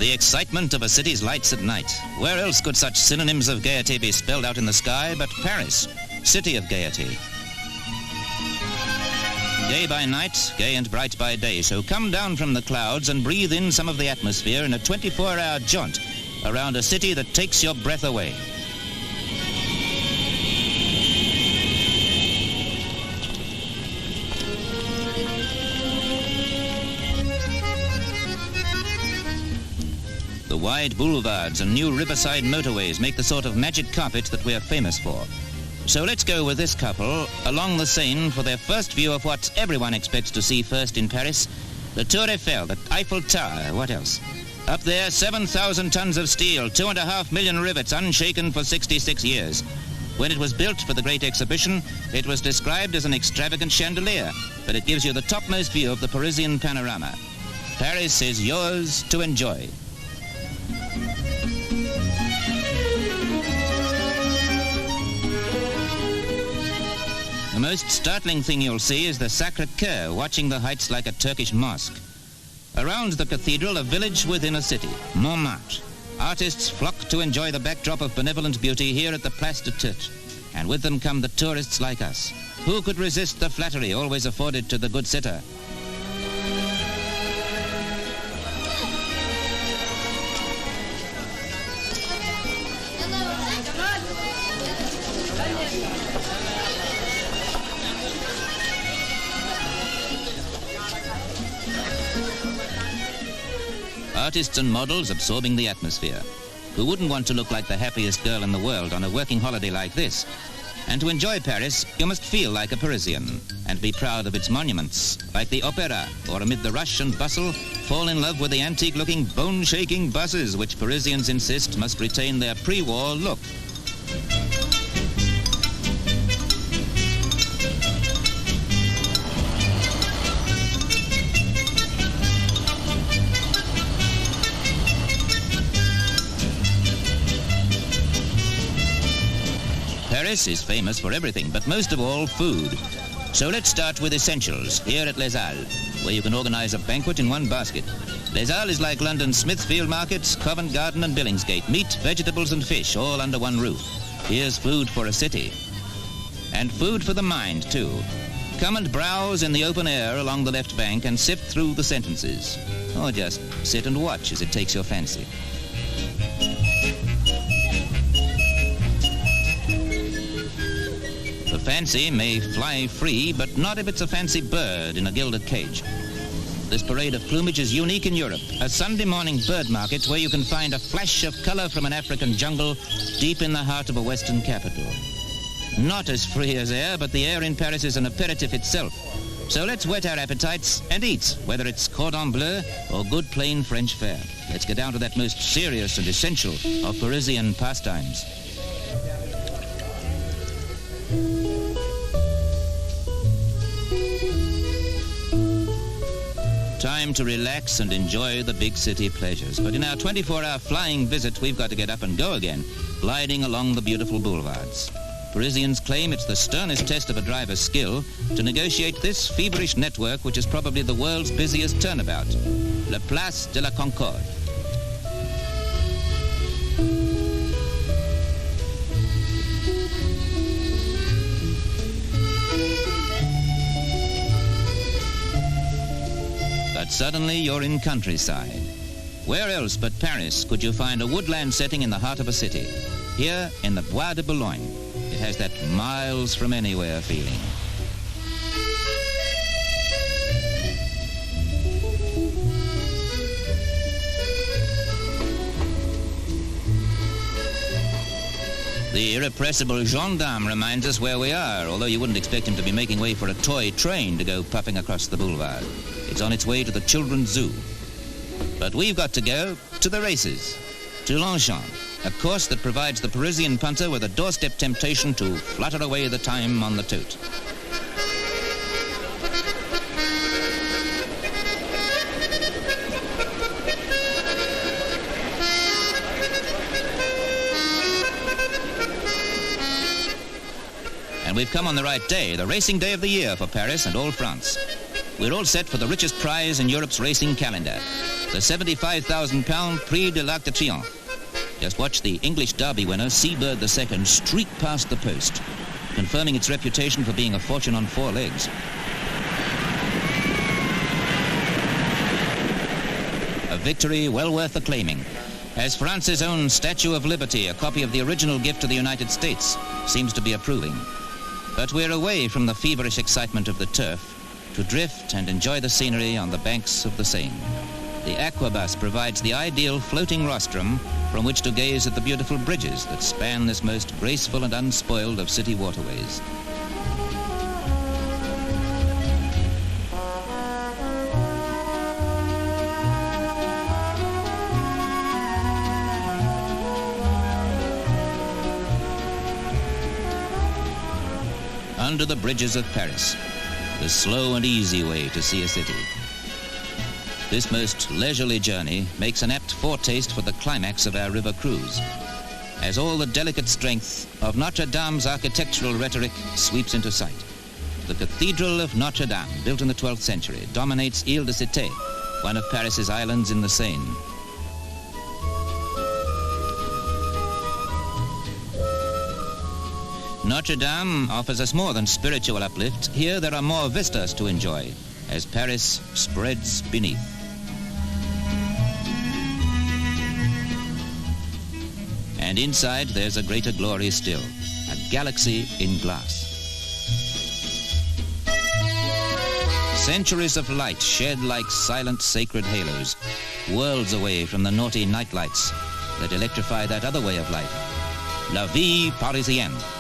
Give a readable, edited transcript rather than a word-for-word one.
the excitement of a city's lights at night. Where else could such synonyms of gaiety be spelled out in the sky but Paris, city of gaiety? Gay by night, gay and bright by day. So come down from the clouds and breathe in some of the atmosphere in a 24-hour jaunt around a city that takes your breath away. The wide boulevards and new riverside motorways make the sort of magic carpet that we're famous for. So let's go with this couple along the Seine for their first view of what everyone expects to see first in Paris, the Tour Eiffel, the Eiffel Tower, what else? Up there, 7,000 tons of steel, 2.5 million rivets, unshaken for 66 years. When it was built for the Great Exhibition, it was described as an extravagant chandelier, but it gives you the topmost view of the Parisian panorama. Paris is yours to enjoy. The most startling thing you'll see is the Sacré-Cœur watching the heights like a Turkish mosque. Around the cathedral, a village within a city, Montmartre. Artists flock to enjoy the backdrop of benevolent beauty here at the Place de Tête. And with them come the tourists like us. Who could resist the flattery always afforded to the good sitter? Artists and models absorbing the atmosphere. Who wouldn't want to look like the happiest girl in the world on a working holiday like this? And to enjoy Paris, you must feel like a Parisian and be proud of its monuments, like the Opera, or amid the rush and bustle, fall in love with the antique-looking, bone-shaking buses which Parisians insist must retain their pre-war look. Paris is famous for everything, but most of all, food. So let's start with essentials here at Les Halles, where you can organize a banquet in one basket. Les Halles is like London's Smithfield Market, Covent Garden and Billingsgate. Meat, vegetables and fish, all under one roof. Here's food for a city. And food for the mind, too. Come and browse in the open air along the left bank and sift through the sentences. Or just sit and watch as it takes your fancy. The fancy may fly free, but not if it's a fancy bird in a gilded cage. This parade of plumage is unique in Europe, a Sunday morning bird market where you can find a flash of color from an African jungle deep in the heart of a Western capital. Not as free as air, but the air in Paris is an aperitif itself. So let's whet our appetites and eat, whether it's cordon bleu or good plain French fare. Let's get down to that most serious and essential of Parisian pastimes. Time to relax and enjoy the big city pleasures. But in our 24-hour flying visit, we've got to get up and go again, gliding along the beautiful boulevards. Parisians claim it's the sternest test of a driver's skill to negotiate this feverish network, which is probably the world's busiest turnabout, La Place de la Concorde. But suddenly you're in countryside. Where else but Paris could you find a woodland setting in the heart of a city? Here in the Bois de Boulogne. It has that miles from anywhere feeling. The irrepressible gendarme reminds us where we are, although you wouldn't expect him to be making way for a toy train to go puffing across the boulevard. It's on its way to the children's zoo. But we've got to go to the races, to Longchamp, a course that provides the Parisian punter with a doorstep temptation to flutter away the time on the tote. And we've come on the right day, the racing day of the year for Paris and all France. We're all set for the richest prize in Europe's racing calendar. the £75,000 Prix de l'Arc de Triomphe. Just watch the English Derby winner, Seabird II, streak past the post, confirming its reputation for being a fortune on four legs. A victory well worth acclaiming, as France's own Statue of Liberty, a copy of the original gift to the United States, seems to be approving. But we're away from the feverish excitement of the turf to drift and enjoy the scenery on the banks of the Seine. The Aquabus provides the ideal floating rostrum from which to gaze at the beautiful bridges that span this most graceful and unspoiled of city waterways. Under the bridges of Paris, the slow and easy way to see a city. This most leisurely journey makes an apt foretaste for the climax of our river cruise, as all the delicate strength of Notre Dame's architectural rhetoric sweeps into sight. The Cathedral of Notre Dame, built in the 12th century, dominates Ile de Cité, one of Paris's islands in the Seine. Notre Dame offers us more than spiritual uplift. Here there are more vistas to enjoy, as Paris spreads beneath. And inside there's a greater glory still, a galaxy in glass. Centuries of light shed like silent sacred halos, worlds away from the naughty night lights that electrify that other way of life. La Vie Parisienne.